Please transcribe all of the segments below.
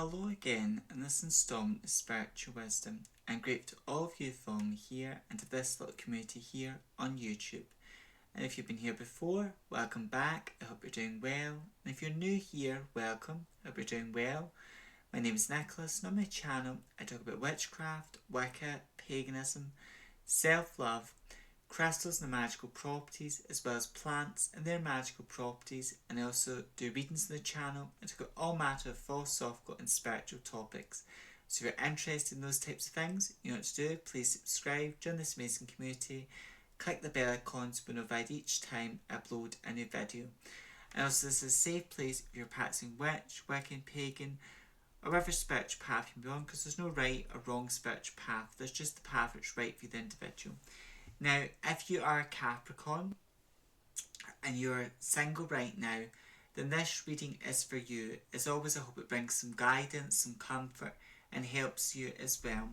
Hello again in this installment of Spiritual Wisdom. I'm grateful to all of you following me here and to this little community here on YouTube. And if you've been here before, welcome back. I hope you're doing well. And if you're new here, welcome. I hope you're doing well. My name is Nicholas and on my channel I talk about witchcraft, Wicca, paganism, self-love, crystals and their magical properties, as well as plants and their magical properties, and I also do readings on the channel and talk about all matter of philosophical and spiritual topics. So if you're interested in those types of things, you know what to do. Please subscribe, join this amazing community, click the bell icon to be notified each time I upload a new video. And also this is a safe place if you're practicing witch, Wiccan, pagan, or whatever spiritual path you can be on, because there's no right or wrong spiritual path. There's just the path that's right for the individual. Now, if you are a Capricorn and you're single right now, then this reading is for you. As always, I hope it brings some guidance, some comfort, and helps you as well.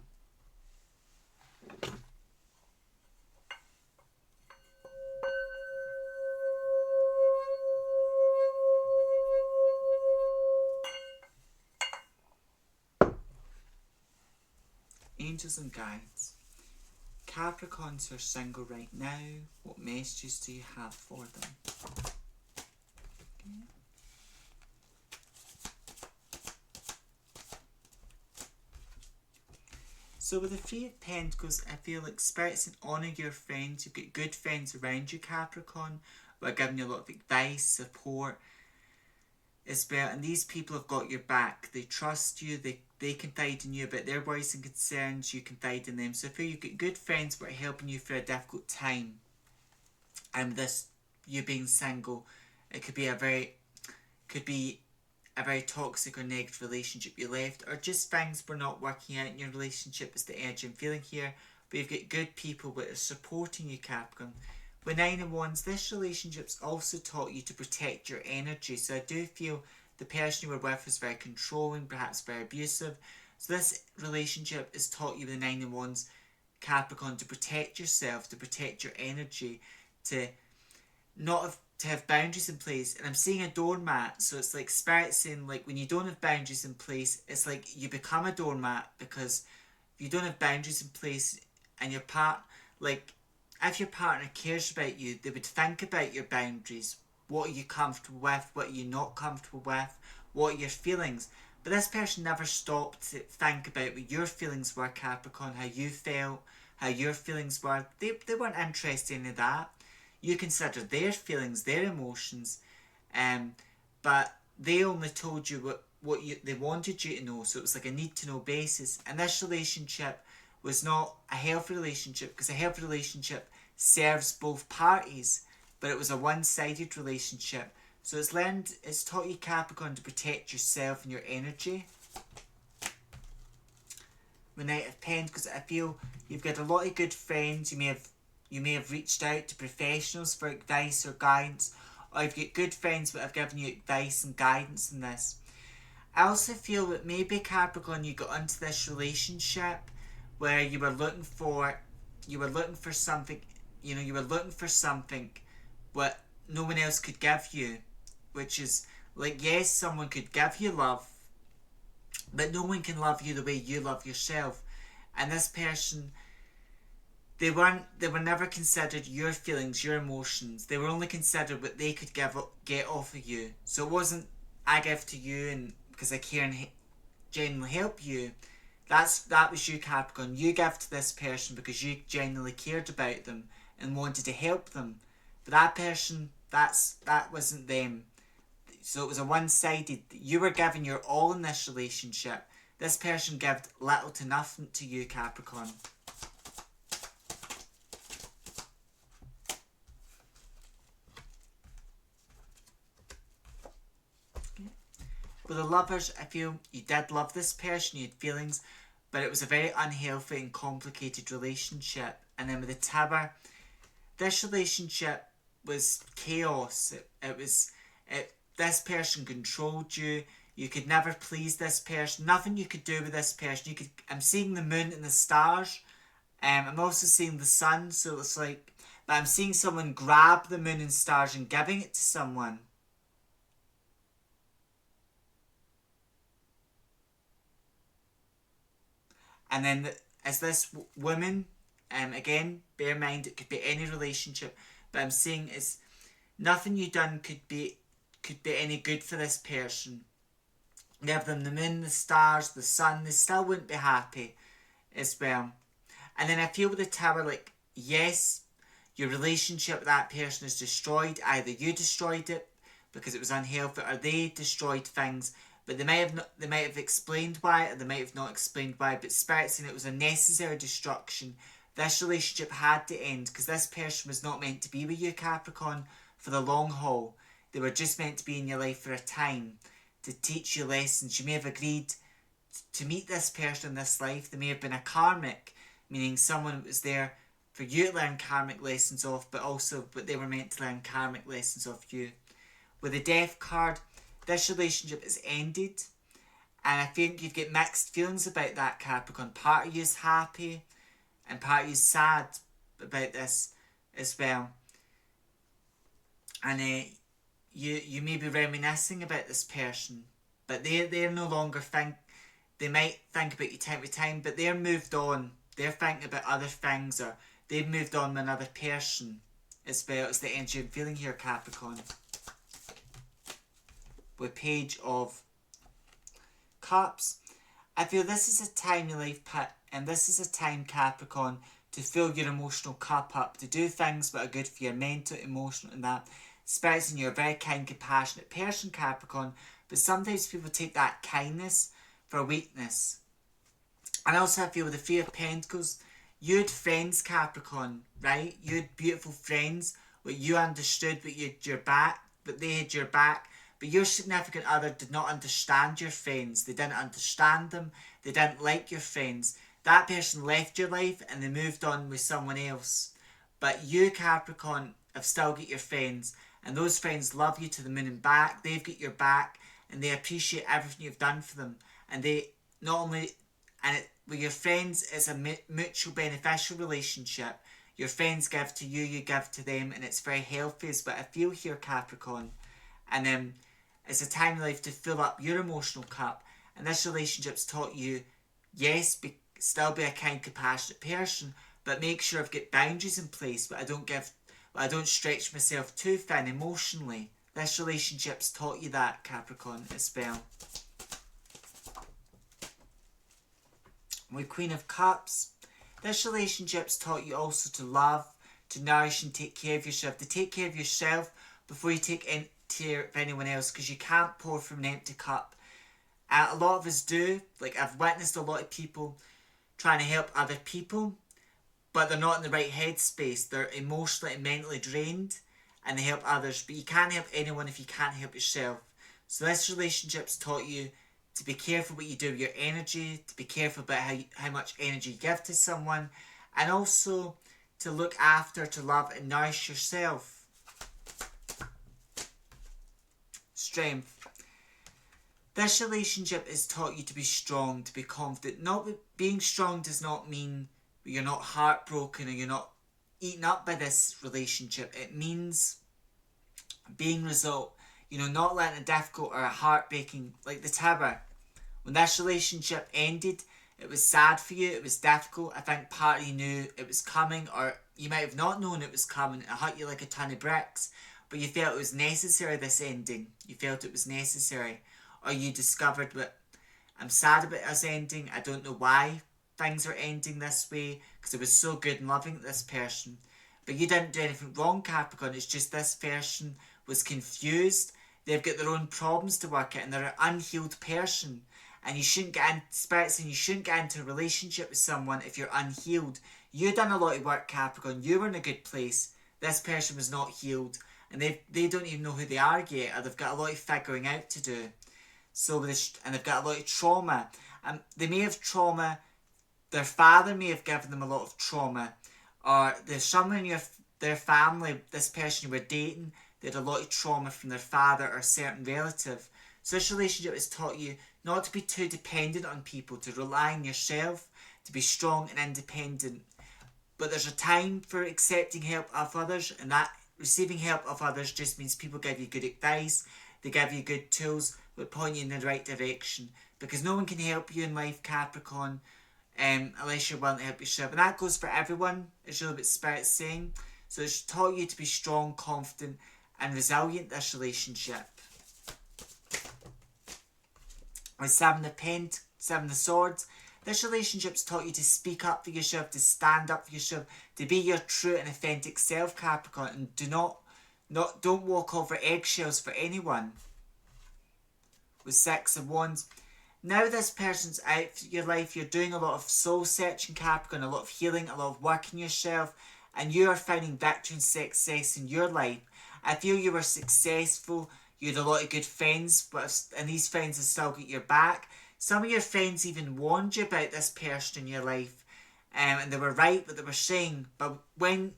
Angels and guides. Capricorns who are single right now, what messages do you have for them? Okay. So with the Three of Pentacles, I feel like spirits and honour your friends. You've got good friends around you, Capricorn, who are giving you a lot of advice, support as well. And these people have got your back. They trust you. They confide in you about their worries and concerns. You confide in them. So I feel you've got good friends who are helping you through a difficult time. And this, you being single, it could be a very toxic or negative relationship you left, or just things were not working out in your relationship is the energy I'm feeling here. But you've got good people that are supporting you, Capricorn. With Nine of Wands, this relationship's also taught you to protect your energy. So I do feel the person you were with was very controlling, perhaps very abusive. So this relationship has taught you with the Nine of Wands, Capricorn, to protect yourself, to protect your energy, to have boundaries in place. And I'm seeing a doormat, so it's like Spirit saying, like, when you don't have boundaries in place, it's like you become a doormat, because if you don't have boundaries in place and your if your partner cares about you, they would think about your boundaries. What are you comfortable with? What are you not comfortable with? What are your feelings? But this person never stopped to think about what your feelings were, Capricorn, how you felt, how your feelings were. They weren't interested in any of that. You consider their feelings, their emotions, but they only told you what they wanted you to know. So it was like a need-to-know basis. And this relationship was not a healthy relationship, because a healthy relationship serves both parties, but it was a one-sided relationship. So it's taught you, Capricorn, to protect yourself and your energy. The Knight of Pentacles, I feel you've got a lot of good friends. You may have reached out to professionals for advice or guidance, or you've got good friends that have given you advice and guidance in this. I also feel that maybe, Capricorn, you got into this relationship where you were looking for something, you were looking for something what no one else could give you, which is like, yes, someone could give you love, but no one can love you the way you love yourself. And this person, they were never considered your feelings, your emotions. They were only considered what they could get off of you. So it wasn't, I give to you and because I care and genuinely help you. That was you, Capricorn. You give to this person because you genuinely cared about them and wanted to help them. But that person, that wasn't them. So it was a one-sided. You were giving your all in this relationship. This person gave little to nothing to you, Capricorn. With the Lovers, I feel you did love this person, you had feelings, but it was a very unhealthy and complicated relationship. And then with the Tower, this relationship was chaos. This person controlled you. You could never please this person. Nothing you could do with this person. I'm seeing the moon and the stars. I'm also seeing the sun, so it's like, but I'm seeing someone grab the moon and stars and giving it to someone. And then as this woman, again, bear in mind it could be any relationship, but I'm saying is nothing you done could be any good for this person. Give them the moon, the stars, the sun, they still wouldn't be happy as well. And then I feel with the Tower, like, yes, your relationship with that person is destroyed. Either you destroyed it because it was unhealthy, or they destroyed things, but they might have explained why, or they might have not explained why, but Spirit's saying it was a necessary destruction. This relationship had to end because this person was not meant to be with you, Capricorn, for the long haul. They were just meant to be in your life for a time to teach you lessons. You may have agreed to meet this person in this life. They may have been a karmic, meaning someone that was there for you to learn karmic lessons off, but they were meant to learn karmic lessons off you. With the Death card, this relationship is ended, and I think you've got mixed feelings about that, Capricorn. Part of you is happy, and part of you is sad about this as well. And you may be reminiscing about this person, but they're no longer they might think about you time to time, but they're moved on. They're thinking about other things, or they've moved on with another person as well. It's the energy I'm feeling here, Capricorn. With Page of Cups, I feel this is a time in life, and this is a time, Capricorn, to fill your emotional cup up, to do things that are good for your mental, emotional, and that. Spirit's in you're a very kind, compassionate person, Capricorn, but sometimes people take that kindness for weakness. And also I feel with the Three of Pentacles, you had friends, Capricorn, right? You had beautiful friends, where you understood but you had your back, but they had your back. But your significant other did not understand your friends. They didn't understand them. They didn't like your friends. That person left your life and they moved on with someone else. But you, Capricorn, have still got your friends. And those friends love you to the moon and back. They've got your back. And they appreciate everything you've done for them. And they not only... with your friends, it's a mutual beneficial relationship. Your friends give to you, you give to them. And it's very healthy is what I feel here, Capricorn. And it's a time in life to fill up your emotional cup. And this relationship's taught you, yes, still be a kind, compassionate person, but make sure I've got boundaries in place, but I don't stretch myself too thin emotionally. This relationship's taught you that, Capricorn, as well. With Queen of Cups, this relationship's taught you also to love, to nourish and take care of yourself, to take care of yourself before you take care of anyone else, because you can't pour from an empty cup. A lot of us do. Like, I've witnessed a lot of people trying to help other people, but they're not in the right headspace. They're emotionally and mentally drained, and they help others, but you can't help anyone if you can't help yourself. So this relationship's taught you to be careful what you do with your energy, to be careful about how much energy you give to someone, and also to look after, to love and nourish yourself. Strength. This relationship has taught you to be strong, to be confident. Being strong does not mean you're not heartbroken or you're not eaten up by this relationship. It means being resolved. Not letting a difficult or a heartbreaking, like the Tower. When this relationship ended, it was sad for you, it was difficult. I think part of you knew it was coming, or you might have not known it was coming. It hurt you like a ton of bricks, but you felt it was necessary, this ending. You felt it was necessary. Or you discovered what I'm sad about us ending. I don't know why things are ending this way, because it was so good and loving this person. But you didn't do anything wrong, Capricorn. It's just this person was confused. They've got their own problems to work out, and they're an unhealed person. And you shouldn't get into spirits, and you shouldn't get into a relationship with someone if you're unhealed. You've done a lot of work, Capricorn. You were in a good place. This person was not healed, and they don't even know who they are yet, or they've got a lot of figuring out to do. And they've got a lot of trauma. They may have trauma. Their father may have given them a lot of trauma, or there's someone in their family, this person you were dating, they had a lot of trauma from their father or a certain relative. So this relationship has taught you not to be too dependent on people, to rely on yourself, to be strong and independent. But there's a time for accepting help of others, and that receiving help of others just means people give you good advice, they give you good tools, but point you in the right direction. Because no one can help you in life, Capricorn, unless you're willing to help yourself. And that goes for everyone, is really what Spirit's saying. So it's taught you to be strong, confident, and resilient, this relationship. With Seven of Swords, this relationship's taught you to speak up for yourself, to stand up for yourself, to be your true and authentic self, Capricorn, and don't walk over eggshells for anyone. With Six of Wands, now this person's out of your life, you're doing a lot of soul searching, Capricorn, a lot of healing, a lot of work in yourself, and you are finding victory and success in your life. I feel you were successful, you had a lot of good friends, and these friends have still got your back. Some of your friends even warned you about this person in your life, and they were right what they were saying. But when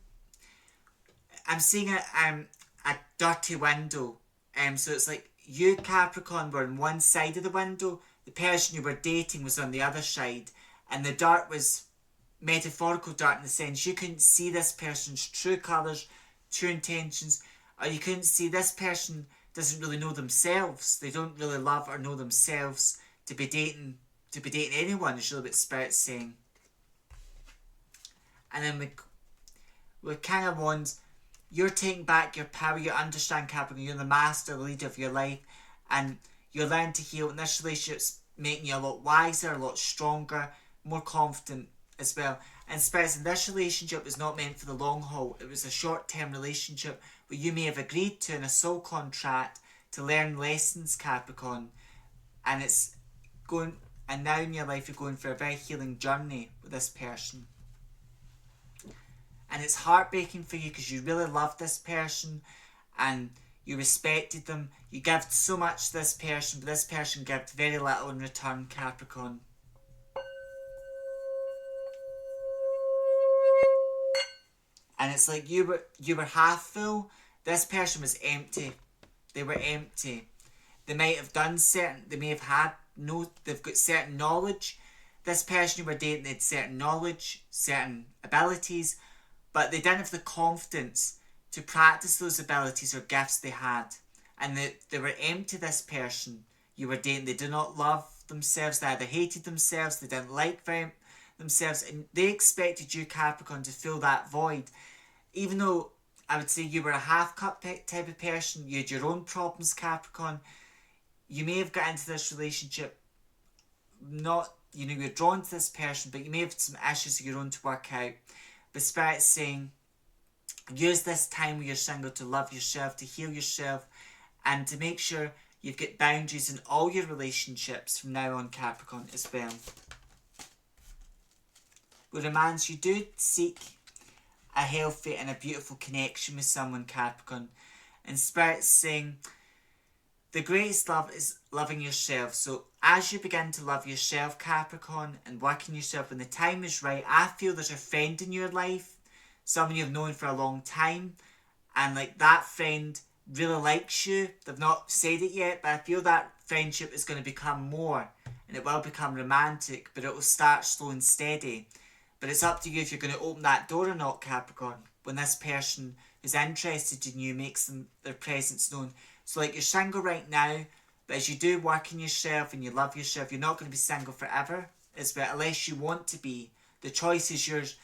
I'm seeing a dirty window, so it's like you, Capricorn, were on one side of the window, the person you were dating was on the other side, and the dirt was metaphorical dirt in the sense you couldn't see this person's true colours, true intentions, or you couldn't see this person doesn't really know themselves. They don't really love or know themselves to be dating anyone, is really what Spirit's saying. And then with King of Wands, you're taking back your power, you understand, Capricorn, you're the master, the leader of your life, and you're learning to heal, and this relationship's making you a lot wiser, a lot stronger, more confident as well. And Spirit, this relationship was not meant for the long haul. It was a short-term relationship where you may have agreed to in a soul contract to learn lessons, Capricorn, and now in your life you're going for a very healing journey with this person. And it's heartbreaking for you because you really loved this person and you respected them. You gave so much to this person, but this person gave very little in return, Capricorn. And it's like you were half full. This person was empty. They were empty. They might have done they've got certain knowledge. This person you were dating had certain knowledge, certain abilities, but they didn't have the confidence to practice those abilities or gifts they had. And they were empty, this person you were dating. They did not love themselves. They either hated themselves, they didn't like themselves, and they expected you, Capricorn, to fill that void. Even though I would say you were a half-cut type of person, you had your own problems, Capricorn. You may have got into this relationship you're drawn to this person, but you may have some issues of your own to work out. But Spirit's saying, use this time when you're single to love yourself, to heal yourself, and to make sure you've got boundaries in all your relationships from now on, Capricorn, as well. With romance, you do seek a healthy and a beautiful connection with someone, Capricorn. And Spirit's saying, the greatest love is loving yourself. So as you begin to love yourself, Capricorn, and work on yourself when the time is right, I feel there's a friend in your life, someone you've known for a long time, and like that friend really likes you. They've not said it yet, but I feel that friendship is going to become more, and it will become romantic, but it will start slow and steady. But it's up to you if you're going to open that door or not, Capricorn, when this person who's interested in you makes their presence known. So like you're single right now, but as you do work in yourself and you love yourself, you're not going to be single forever, unless you want to be. The choice is yours.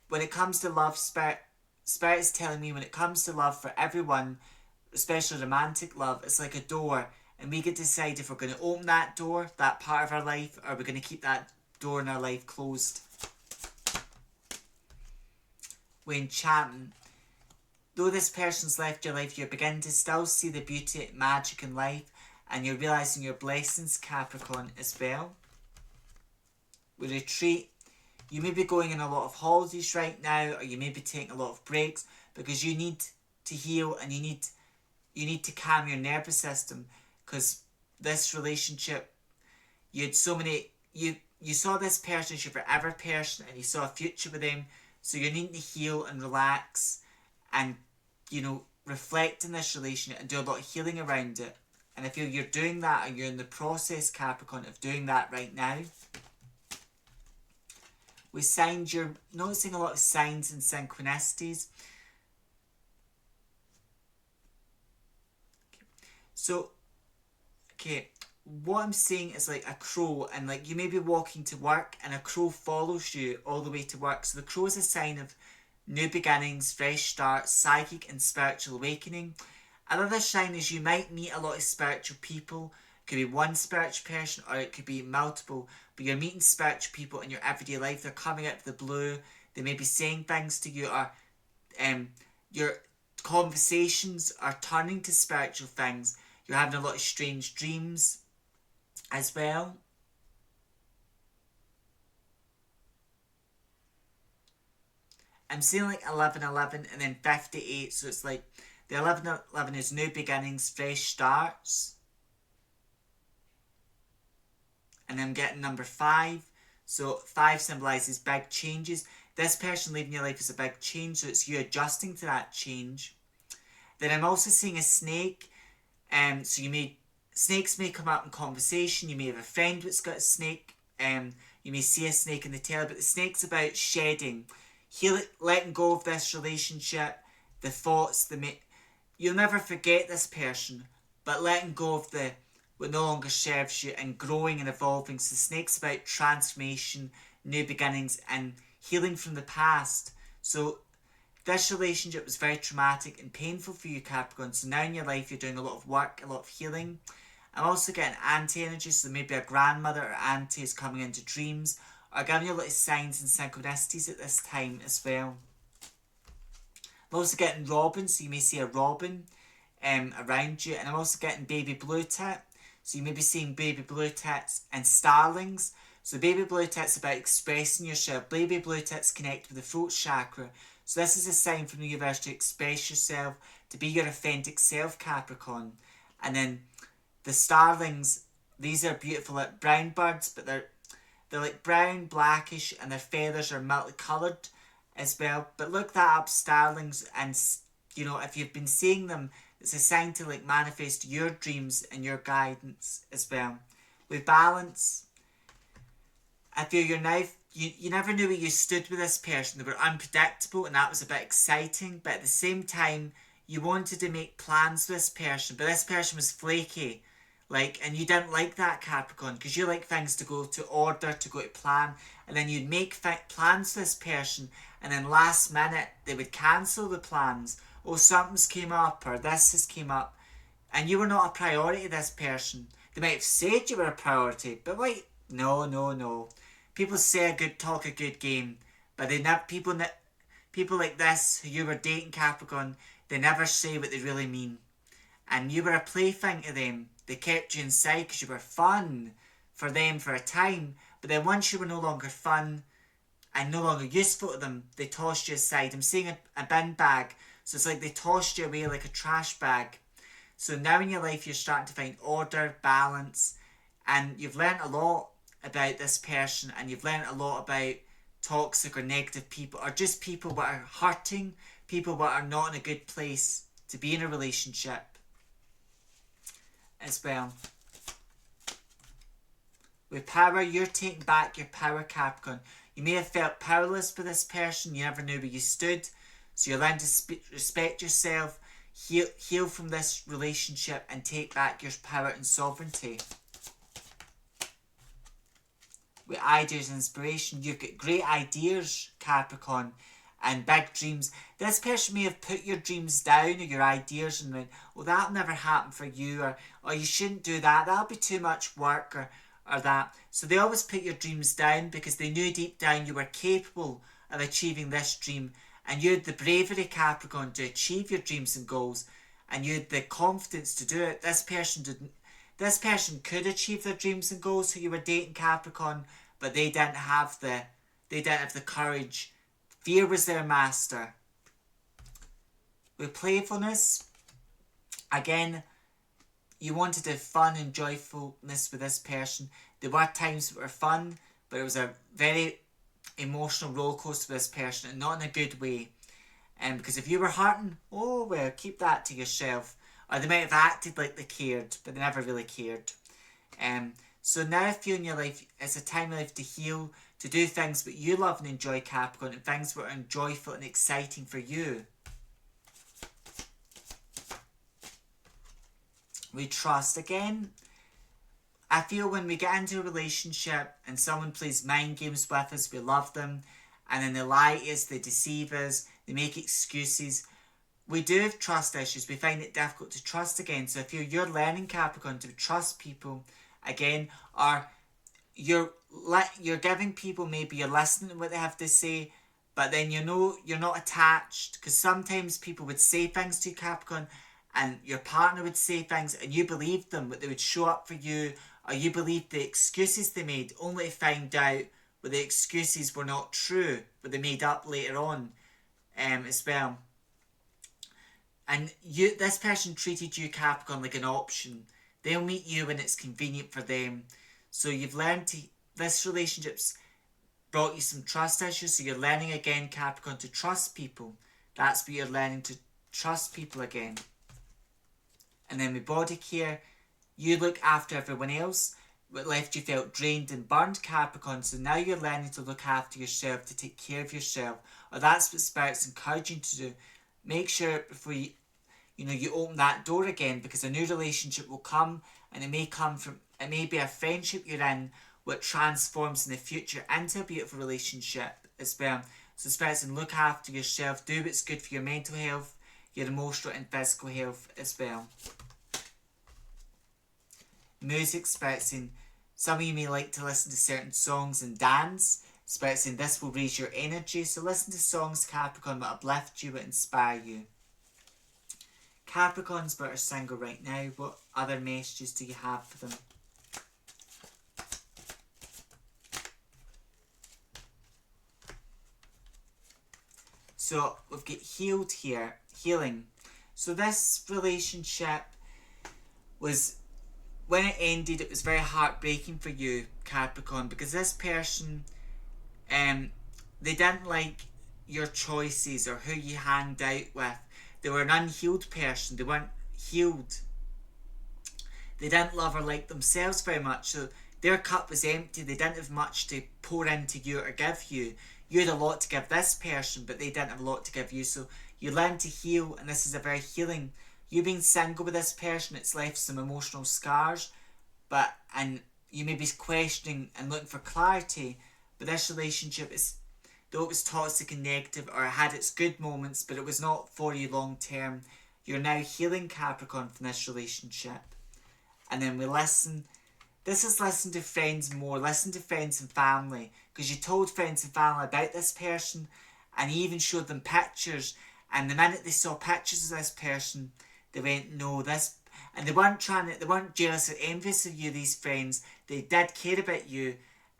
When it comes to love, Spirit is telling me when it comes to love for everyone, especially romantic love, it's like a door, and we get to decide if we're going to open that door, that part of our life, or we're going to keep that door in our life closed. With enchantment, though this person's left your life, you're beginning to still see the beauty, magic in life, and you're realising your blessings, Capricorn, as well. With retreat, you may be going on a lot of holidays right now, or you may be taking a lot of breaks, because you need to heal and you need to calm your nervous system, because this relationship, you saw this person as your forever person, and you saw a future with them, so you're needing to heal and relax and, reflect in this relationship and do a lot of healing around it. And I feel you're doing that, and you're in the process, Capricorn, of doing that right now. With signs, you're noticing a lot of signs and synchronicities. So, what I'm saying is like a crow, and like you may be walking to work and a crow follows you all the way to work. So the crow is a sign of new beginnings, fresh starts, psychic and spiritual awakening. Another sign is you might meet a lot of spiritual people. It could be one spiritual person or it could be multiple, but you're meeting spiritual people in your everyday life. They're coming out of the blue. They may be saying things to you, or your conversations are turning to spiritual things. You're having a lot of strange dreams as well. I'm seeing like 1111 and then 58, so it's like the 1111 is new beginnings, fresh starts. And I'm getting number 5, so 5 symbolises big changes. This person leaving your life is a big change, so it's you adjusting to that change. Then I'm also seeing a snake, so snakes may come up in conversation. You may have a friend that's got a snake. You may see a snake in the tail, but the snake's about shedding, letting go of this relationship, the thoughts, you'll never forget this person, but letting go of what no longer serves you and growing and evolving. So the snake's about transformation, new beginnings, and healing from the past. So this relationship was very traumatic and painful for you, Capricorn. So now in your life, you're doing a lot of work, a lot of healing. I'm also getting auntie energy, so maybe a grandmother or auntie is coming into dreams, or giving you a lot of signs and synchronicities at this time as well. I'm also getting robin, so you may see a robin around you, and I'm also getting baby blue tit, so you may be seeing baby blue tits and starlings. So baby blue tits about expressing yourself. Baby blue tits connect with the throat chakra. So this is a sign from the universe to express yourself, to be your authentic self, Capricorn. And then the starlings, these are beautiful like brown birds, but they're like brown, blackish, and their feathers are multicoloured as well. But look that up, starlings, and you know, if you've been seeing them, it's a sign to like manifest your dreams and your guidance as well. With balance, I feel you're now, you never knew where you stood with this person. They were unpredictable and that was a bit exciting, but at the same time, you wanted to make plans with this person, but this person was flaky. Like, and you didn't like that, Capricorn, because you like things to go to order, to go to plan, and then you'd make plans with this person, and then last minute, they would cancel the plans. Oh, something's came up, or this has came up, and you were not a priority to this person. They might have said you were a priority, but like, no. People say talk a good game, but they never, people like this, who you were dating, Capricorn, they never say what they really mean. And you were a plaything to them. They kept you inside because you were fun for them for a time, but then once you were no longer fun and no longer useful to them, they tossed you aside. I'm seeing a bin bag, so it's like they tossed you away like a trash bag. So now in your life you're starting to find order, balance, and you've learned a lot about this person, and you've learned a lot about toxic or negative people, or just people that are hurting, people that are not in a good place to be in a relationship as well. With power, you're taking back your power, Capricorn. You may have felt powerless with this person, you never knew where you stood, so you're learning to respect yourself, heal from this relationship, and take back your power and sovereignty. With ideas and inspiration, you've got great ideas, Capricorn, and big dreams. This person may have put your dreams down or your ideas and went, oh, that'll never happen for you, or you shouldn't do that, that'll be too much work, or that. So they always put your dreams down because they knew deep down you were capable of achieving this dream, and you had the bravery, Capricorn, to achieve your dreams and goals, and you had the confidence to do it. This person didn't. This person could achieve their dreams and goals who you were dating, Capricorn, but they didn't have the courage. Fear was their master. With playfulness, again, you wanted to have fun and joyfulness with this person. There were times that were fun, but it was a very emotional roller coaster with this person, and not in a good way. Because if you were hurting, oh well, keep that to yourself. Or they might have acted like they cared, but they never really cared. So now I feel in your life, it's a time in life to heal, to do things that you love and enjoy, Capricorn, and things that are joyful and exciting for you. We trust again. I feel when we get into a relationship and someone plays mind games with us, we love them, and then they lie to us, they deceive us, they make excuses. We do have trust issues. We find it difficult to trust again. So I feel you're learning, Capricorn, to trust people again, or you're giving people, maybe you're listening to what they have to say, but then you know you're not attached, because sometimes people would say things to you, Capricorn, and your partner would say things and you believed them, but they would show up for you, or you believed the excuses they made only to find out that the excuses were not true, but they made up later on as well. And this person treated you, Capricorn, like an option. They'll meet you when it's convenient for them. So you've learned to, this relationship's brought you some trust issues, so you're learning again, Capricorn, to trust people. That's what you're learning, to trust people again. And then with body care, you look after everyone else. What left you felt drained and burned, Capricorn, so now you're learning to look after yourself, to take care of yourself. Or that's what Spirit's encouraging you to do. Make sure before you open that door again, because a new relationship will come, and it may be a friendship you're in what transforms in the future into a beautiful relationship as well. So Spirit's saying, look after yourself, do what's good for your mental health, your emotional and physical health as well. Music, Spirit's saying, some of you may like to listen to certain songs and dance. Spirit's saying this will raise your energy, so listen to songs, Capricorn, that uplift you, that inspire you. Capricorns that are single right now, what other messages do you have for them? So we've got healed here, healing. So this relationship was, when it ended, it was very heartbreaking for you, Capricorn, because this person, they didn't like your choices or who you hanged out with. They were an unhealed person. They weren't healed. They didn't love or like themselves very much, so their cup was empty. They didn't have much to pour into you or give you. You had a lot to give this person, but they didn't have a lot to give you, so you learned to heal, and this is a very healing. You being single with this person, it's left some emotional scars, and you may be questioning and looking for clarity, but this relationship is, though it was toxic and negative, or it had its good moments, but it was not for you long term. You're now healing, Capricorn, from this relationship. And then we listen. This is listen to friends more. Listen to friends and family, because you told friends and family about this person, and you even showed them pictures. And the minute they saw pictures of this person, they went, no, this. And they weren't jealous or envious of you, these friends. They did care about you.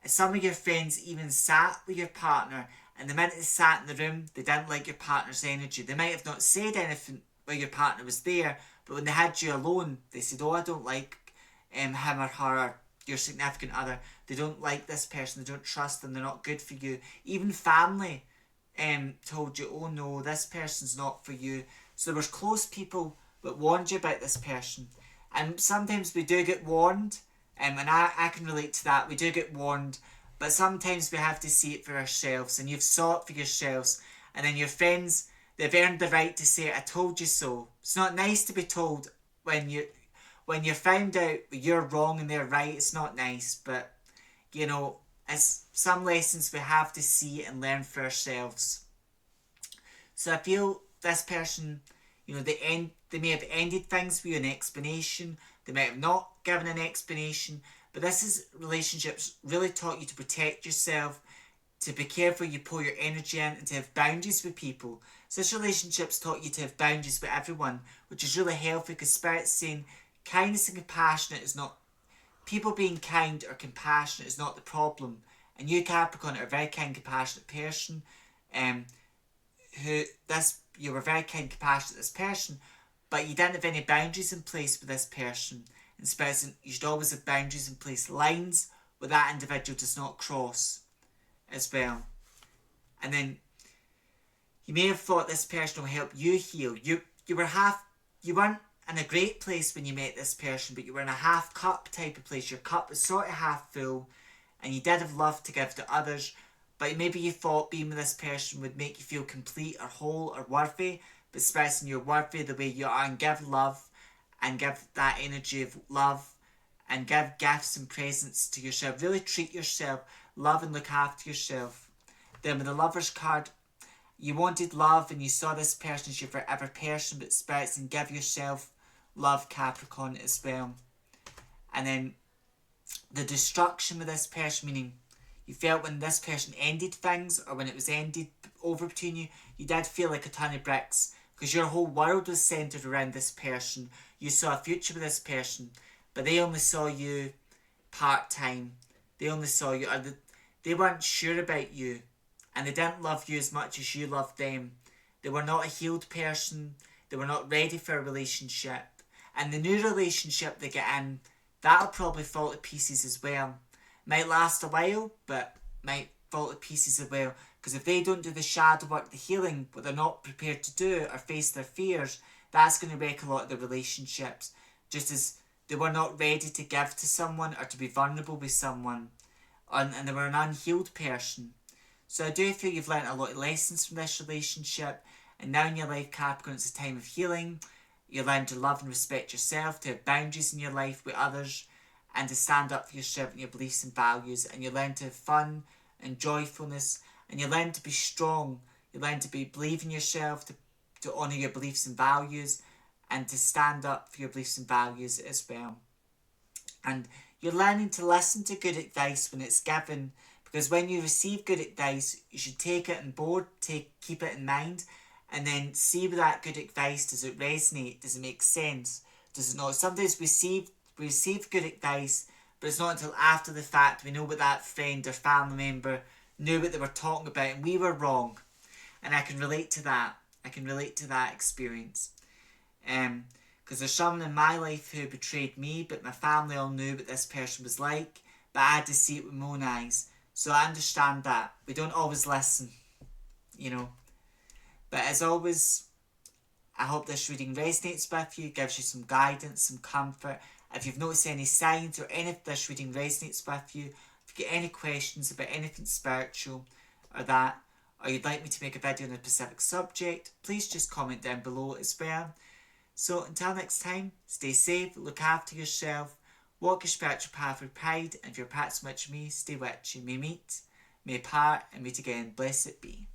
Some of your friends even sat with your partner, and the minute they sat in the room, they didn't like your partner's energy. They might have not said anything while your partner was there, but when they had you alone, they said, oh, I don't like him or her, or your significant other. They don't like this person, they don't trust them, they're not good for you. Even family told you, oh no, this person's not for you. So there was close people that warned you about this person. And sometimes we do get warned, and I can relate to that. We do get warned, but sometimes we have to see it for ourselves, and you've saw it for yourselves, and then your friends, they've earned the right to say, I told you so. It's not nice to be told when you're found out you're wrong and they're right. It's not nice, but it's some lessons we have to see and learn for ourselves. So I feel this person, they may have ended things with you, an explanation. They might have not given an explanation, but this is relationships really taught you to protect yourself, to be careful you pour your energy in, and to have boundaries with people. So this relationship's taught you to have boundaries with everyone, which is really healthy, because Spirit's saying kindness and compassionate is not, people being kind or compassionate is not the problem. And you, Capricorn, are a very kind, compassionate person. You were very kind, compassionate to this person, but you didn't have any boundaries in place with this person. And Spirit's saying you should always have boundaries in place, lines where that individual does not cross as well. And then you may have thought this person will help you heal. You weren't in a great place when you met this person, but you were in a half cup type of place. Your cup was sort of half full, and you did have love to give to others, but maybe you thought being with this person would make you feel complete or whole or worthy. But Spirit's saying you're worthy the way you are, and give love and give that energy of love and give gifts and presents to yourself. Really treat yourself, love and look after yourself. Then with the Lover's card, you wanted love and you saw this person as your forever person, but spirits, and give yourself love, Capricorn, as well. And then the destruction with this person, meaning you felt when this person ended things, or when it was ended over between you, you did feel like a ton of bricks, because your whole world was centered around this person. You saw a future with this person, but they only saw you part-time. They only saw you, or they weren't sure about you, and they didn't love you as much as you loved them. They were not a healed person. They were not ready for a relationship. And the new relationship they get in, that'll probably fall to pieces as well. Might last a while, but might fall to pieces as well. Because if they don't do the shadow work, the healing, what they're not prepared to do, or face their fears, that's going to wreck a lot of the relationships. Just as they were not ready to give to someone or to be vulnerable with someone. And they were an unhealed person. So I do feel you've learnt a lot of lessons from this relationship. And now in your life, Capricorn, it's a time of healing. You learn to love and respect yourself, to have boundaries in your life with others, and to stand up for yourself and your beliefs and values. And you learn to have fun and joyfulness, and you learn to be strong. You learn to believe in yourself, to honour your beliefs and values, and to stand up for your beliefs and values as well. And you're learning to listen to good advice when it's given, because when you receive good advice, you should take it on board, keep it in mind, and then see with that good advice, does it resonate? Does it make sense? Does it not? Sometimes we receive good advice, but it's not until after the fact we know what that friend or family member knew what they were talking about, and we were wrong. And I can relate to that. I can relate to that experience. Because there's someone in my life who betrayed me, but my family all knew what this person was like, but I had to see it with my own eyes. So I understand that. We don't always listen, you know. But as always, I hope this reading resonates with you, gives you some guidance, some comfort. If you've noticed any signs or any of this reading resonates with you, if you get any questions about anything spiritual or that, or you'd like me to make a video on a specific subject, please just comment down below as well. So until next time, stay safe, look after yourself, walk your spiritual path with pride, and if you're part so much of me, stay with you. May meet, may part, and meet again. Blessed be.